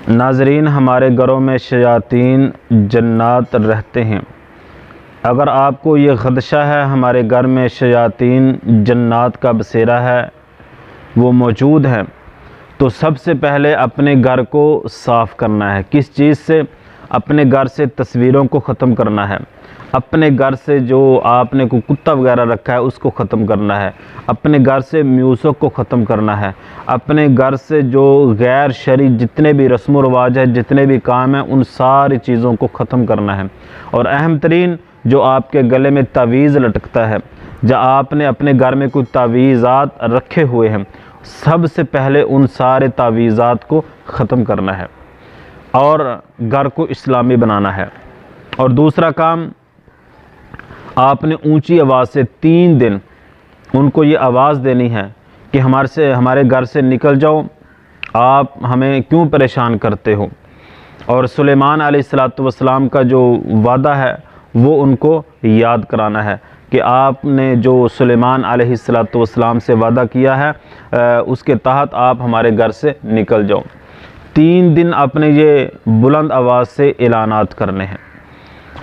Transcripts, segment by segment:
ناظرین، ہمارے گھروں میں شیاطین جنات رہتے ہیں۔ اگر آپ کو یہ خدشہ ہے ہمارے گھر میں شیاطین جنات کا بسیرا ہے، وہ موجود ہیں، تو سب سے پہلے اپنے گھر کو صاف کرنا ہے۔ کس چیز سے؟ اپنے گھر سے تصویروں کو ختم کرنا ہے، اپنے گھر سے جو آپ نے کوئی کتا وغیرہ رکھا ہے اس کو ختم کرنا ہے، اپنے گھر سے میوزک کو ختم کرنا ہے، اپنے گھر سے جو غیر شرعی جتنے بھی رسم و رواج ہیں، جتنے بھی کام ہیں، ان ساری چیزوں کو ختم کرنا ہے۔ اور اہم ترین جو آپ کے گلے میں تعویذ لٹکتا ہے، جب آپ نے اپنے گھر میں کوئی تعویذات رکھے ہوئے ہیں، سب سے پہلے ان سارے تعویذات کو ختم کرنا ہے اور گھر کو اسلامی بنانا ہے۔ اور دوسرا کام، آپ نے اونچی آواز سے 3 دن ان کو یہ آواز دینی ہے کہ ہمارے گھر سے نکل جاؤ، آپ ہمیں کیوں پریشان کرتے ہو۔ اور سلیمان علیہ السلام کا جو وعدہ ہے وہ ان کو یاد کرانا ہے کہ آپ نے جو سلیمان علیہ السلام سے وعدہ کیا ہے اس کے تحت آپ ہمارے گھر سے نکل جاؤ۔ 3 دن اپنے یہ بلند آواز سے اعلانات کرنے ہیں۔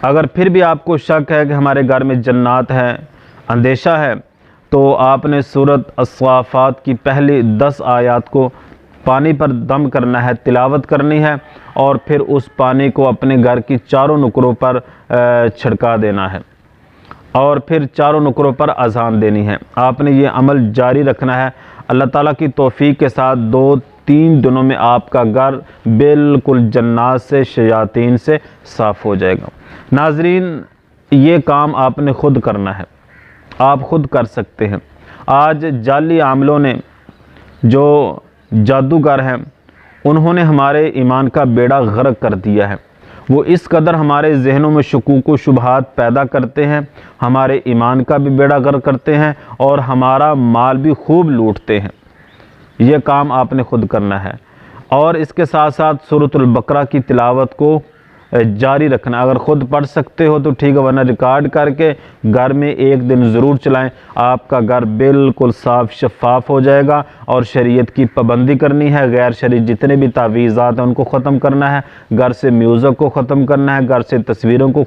اگر پھر بھی آپ کو شک ہے کہ ہمارے گھر میں جنات ہیں، اندیشہ ہے، تو آپ نے سورۃ الصافات کی پہلی 10 آیات کو پانی پر دم کرنا ہے، تلاوت کرنی ہے، اور پھر اس پانی کو اپنے گھر کی چاروں نکروں پر چھڑکا دینا ہے، اور پھر چاروں نکروں پر اذان دینی ہے۔ آپ نے یہ عمل جاری رکھنا ہے۔ اللہ تعالیٰ کی توفیق کے ساتھ 2-3 دنوں میں آپ کا گھر بالکل جنات سے، شیاطین سے صاف ہو جائے گا۔ ناظرین، یہ کام آپ نے خود کرنا ہے، آپ خود کر سکتے ہیں۔ آج جعلی عاملوں نے، جو جادوگر ہیں، انہوں نے ہمارے ایمان کا بیڑا غرق کر دیا ہے۔ وہ اس قدر ہمارے ذہنوں میں شکوک و شبہات پیدا کرتے ہیں، ہمارے ایمان کا بھی بیڑا غرق کرتے ہیں اور ہمارا مال بھی خوب لوٹتے ہیں۔ یہ کام آپ نے خود کرنا ہے، اور اس کے ساتھ ساتھ سورۃ البقرہ کی تلاوت کو جاری رکھنا۔ اگر خود پڑھ سکتے ہو تو ٹھیک ہے، ورنہ ریکارڈ کر کے گھر میں 1 دن ضرور چلائیں۔ آپ کا گھر بالکل صاف شفاف ہو جائے گا۔ اور شریعت کی پابندی کرنی ہے، غیر شرعی جتنے بھی تعویذات ہیں ان کو ختم کرنا ہے، گھر سے میوزک کو ختم کرنا ہے، گھر سے تصویروں کو